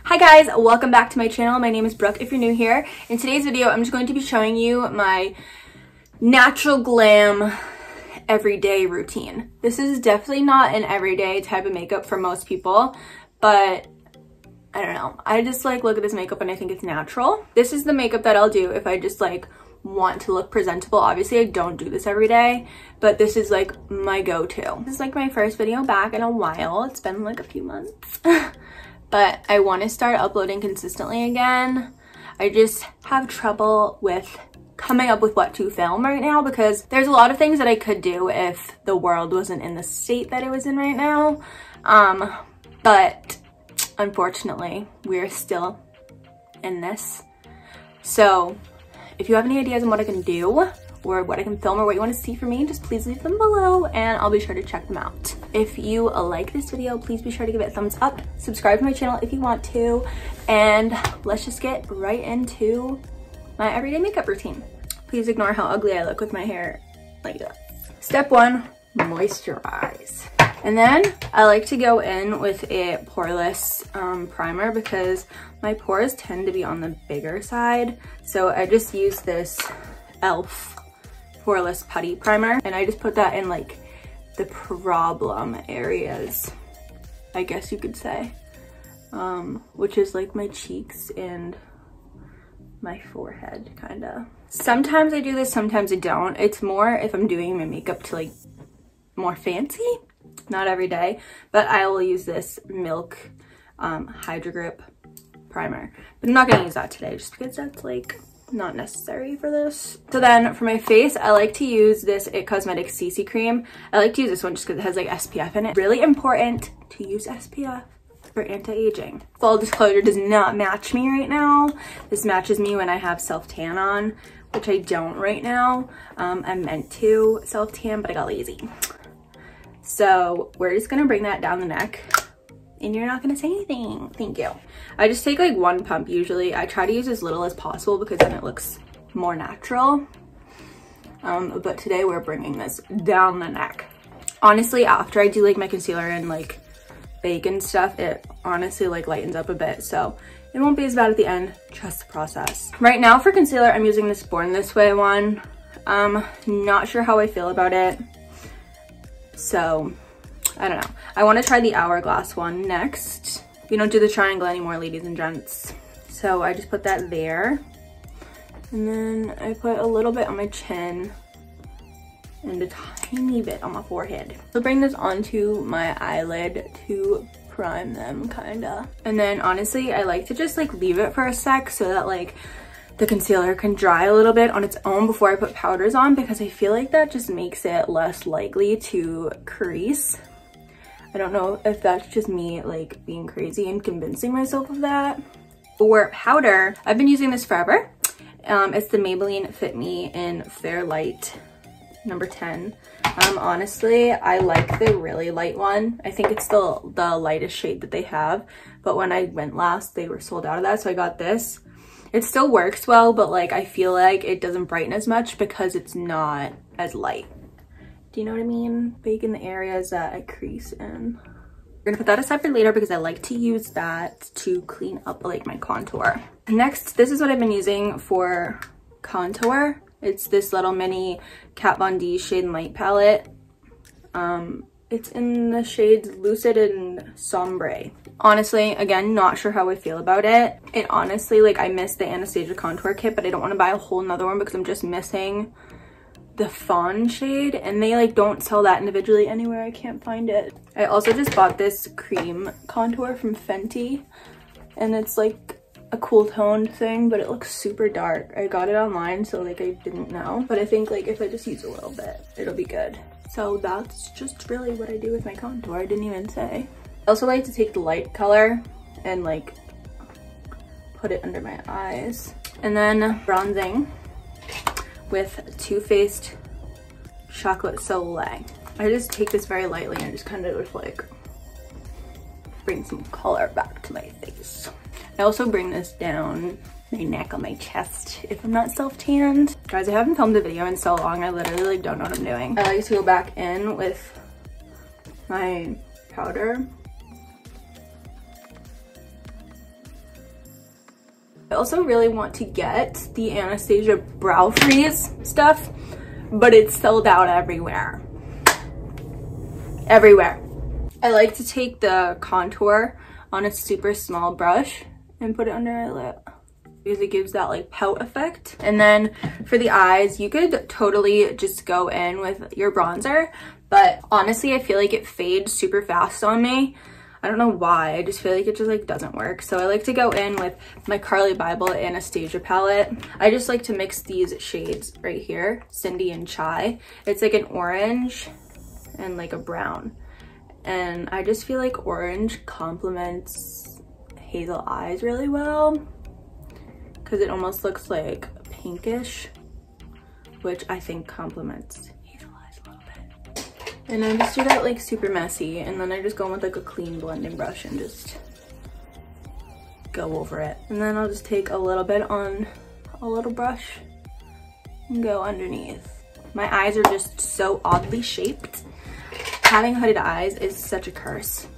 Hi guys, welcome back to my channel. My name is Brooke if you're new here. In today's video, I'm just going to be showing you my natural glam everyday routine. This is definitely not an everyday type of makeup for most people, but I don't know. I just like look at this makeup and I think it's natural. This is the makeup that I'll do if I just like want to look presentable. Obviously I don't do this every day, but this is like my go-to. This is like my first video back in a while. It's been like a few months. But I want to start uploading consistently again. I just have trouble with coming up with what to film right now because there's a lot of things that I could do if the world wasn't in the state that it was in right now. But unfortunately, we're still in this. So if you have any ideas on what I can do or what I can film or what you want to see from me, just please leave them below and I'll be sure to check them out. If you like this video, please be sure to give it a thumbs up, subscribe to my channel if you want to, and let's just get right into my everyday makeup routine. Please ignore how ugly I look with my hair like that. Step 1, moisturize. And then I like to go in with a poreless primer because my pores tend to be on the bigger side. So I just use this e.l.f. poreless putty primer and I just put that in like the problem areas, I guess you could say, which is like my cheeks and my forehead kinda. Sometimes I do this, sometimes I don't. It's more if I'm doing my makeup to like more fancy, not every day, but I will use this Milk Hydro Grip primer, but I'm not gonna use that today just because that's like not necessary for this. So then for my face, I like to use this IT Cosmetics CC cream. I like to use this one just because it has like SPF in it. Really important to use SPF for anti-aging. Full disclosure, does not match me right now. This matches me when I have self-tan on, which I don't right now. I meant to self-tan, but I got lazy. So we're just gonna bring that down the neck and you're not gonna say anything. Thank you. I just take like one pump usually. I try to use as little as possible because then it looks more natural. But today we're bringing this down the neck. Honestly, after I do like my concealer and like bake and stuff, it honestly like lightens up a bit. So it won't be as bad at the end, trust the process. Right now for concealer, I'm using this Born This Way one. Not sure how I feel about it. So I don't know. I want to try the Hourglass one next. We don't do the triangle anymore, ladies and gents. So I just put that there. And then I put a little bit on my chin and a tiny bit on my forehead. So bring this onto my eyelid to prime them kinda. And then honestly, I like to just like leave it for a sec so that like the concealer can dry a little bit on its own before I put powders on because I feel like that just makes it less likely to crease. I don't know if that's just me like being crazy and convincing myself of that. For powder, I've been using this forever. It's the Maybelline Fit Me in Fair Light number 10. Honestly, I like the really light one. I think it's still the lightest shade that they have, but when I went last, they were sold out of that, so I got this. It still works well, but like I feel like it doesn't brighten as much because it's not as light. Do you know what I mean? Bake in the areas that I crease in. We're gonna put that aside for later because I like to use that to clean up like my contour. Next, this is what I've been using for contour. It's this little mini Kat Von D Shade and Light palette. It's in the shades Lucid and Sombre. Honestly, again, not sure how I feel about it. It honestly, like I miss the Anastasia contour kit, but I don't want to buy a whole nother one because I'm just missing the fawn shade and they like don't sell that individually anywhere. I can't find it. I also just bought this cream contour from Fenty and it's like a cool toned thing, but it looks super dark. I got it online, so like I didn't know, but I think like if I just use a little bit, it'll be good. So that's just really what I do with my contour. I didn't even say. I also like to take the light color and like put it under my eyes and then bronzing with Too Faced Chocolate Soleil. I just take this very lightly and just kind of like bring some color back to my face. I also bring this down my neck, on my chest if I'm not self-tanned. Guys, I haven't filmed a video in so long, I literally like don't know what I'm doing. I like to go back in with my powder also really want to get the Anastasia Brow Freeze stuff, but it's sold out everywhere. Everywhere. I like to take the contour on a super small brush and put it under my lip because it gives that like pout effect. And then for the eyes, you could totally just go in with your bronzer, but honestly, I feel like it fades super fast on me. I don't know why, I just feel like it just like doesn't work. So I like to go in with my Carli bybel Anastasia palette. I just like to mix these shades right here, Cindy and Chai. It's like an orange and like a brown. And I just feel like orange complements hazel eyes really well because it almost looks like pinkish, which I think complements hazel eyes a little bit. And I just do that like super messy, and then I just go in with like a clean blending brush and just go over it. And then I'll just take a little bit on a little brush and go underneath. My eyes are just so oddly shaped. Having hooded eyes is such a curse.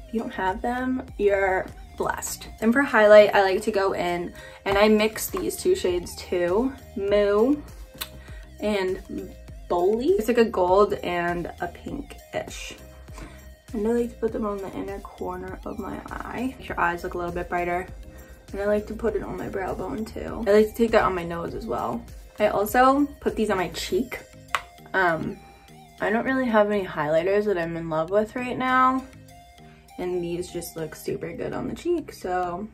If you don't have them, you're blessed. And for highlight, I like to go in and I mix these two shades too, Moo and Bowley. It's like a gold and a pinkish. And I like to put them on the inner corner of my eye. Make your eyes look a little bit brighter. And I like to put it on my brow bone too. I like to take that on my nose as well. I also put these on my cheek. I don't really have any highlighters that I'm in love with right now, and these just look super good on the cheek, so.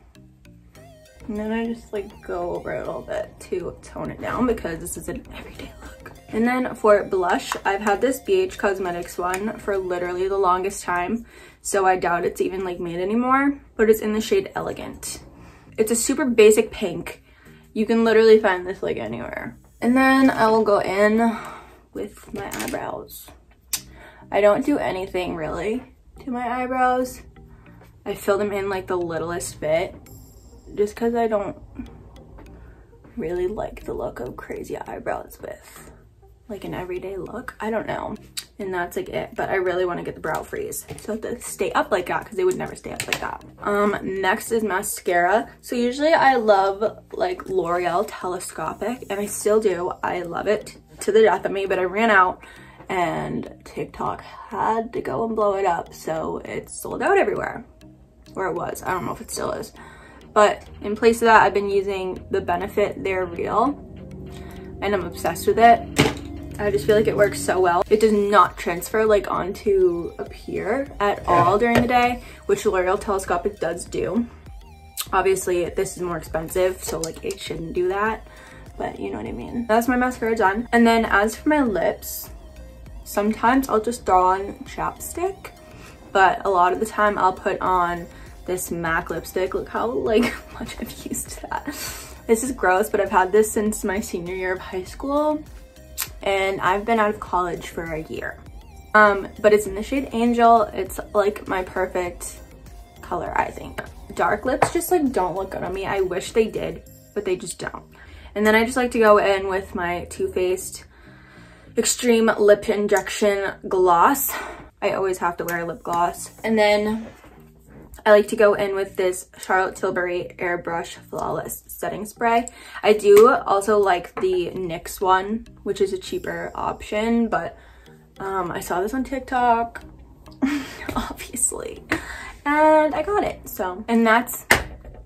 And then I just like go over it a little bit to tone it down because this is an everyday look. And then for blush, I've had this BH Cosmetics one for literally the longest time, so I doubt it's even like made anymore, but it's in the shade Elegant. It's a super basic pink. You can literally find this like anywhere. And then I will go in with my eyebrows. I don't do anything really to my eyebrows. I fill them in like the littlest bit just because I don't really like the look of crazy eyebrows with like an everyday look. I don't know. And that's like it, but I really want to get the brow freeze so they stay up like that because they would never stay up like that. Next is mascara. So usually I love like L'Oreal Telescopic, and I still do. I love it to the death of me, but I ran out and TikTok had to go and blow it up, so it's sold out everywhere. Or it was. I don't know if it still is. But in place of that, I've been using the Benefit They're Real, and I'm obsessed with it. I just feel like it works so well. It does not transfer like onto up here at all during the day, which L'Oreal Telescopic does do. Obviously, this is more expensive, so like it shouldn't do that, but you know what I mean. That's my mascara done. And then as for my lips, sometimes I'll just throw on chapstick, but a lot of the time I'll put on this MAC lipstick. Look how like much I've used that. This is gross, but I've had this since my senior year of high school, and I've been out of college for a year. But it's in the shade Angel. It's like my perfect color, I think. Dark lips just like don't look good on me. I wish they did, but they just don't. And then I just like to go in with my Too Faced Extreme Lip Injection Gloss. I always have to wear lip gloss. And then I like to go in with this Charlotte Tilbury Airbrush Flawless Setting Spray. I do also like the NYX one, which is a cheaper option, but I saw this on TikTok, obviously, and I got it. So, and that's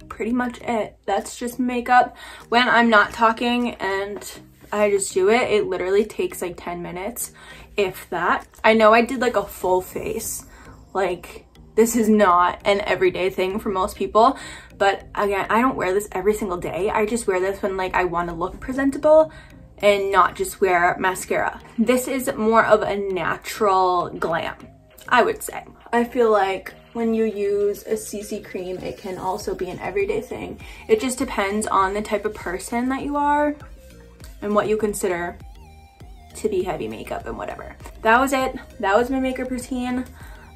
pretty much it. That's just makeup. When I'm not talking and I just do it, it literally takes like 10 minutes, if that. I know I did like a full face. Like, this is not an everyday thing for most people, but again, I don't wear this every single day. I just wear this when like I want to look presentable and not just wear mascara. This is more of a natural glam, I would say. I feel like when you use a CC cream, it can also be an everyday thing. It just depends on the type of person that you are and what you consider to be heavy makeup and whatever. That was it. That was my makeup routine.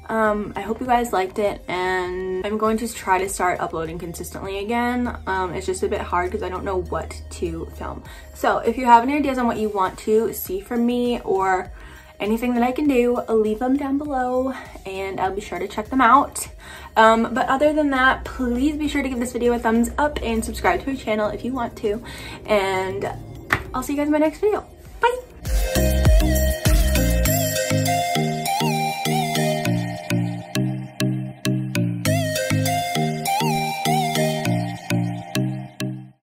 I hope you guys liked it, and I'm going to try to start uploading consistently again. It's just a bit hard because I don't know what to film. So if you have any ideas on what you want to see from me, or anything that I can do, leave them down below and I'll be sure to check them out. But other than that, please be sure to give this video a thumbs up and subscribe to my channel if you want to. And I'll see you guys in my next video. Bye!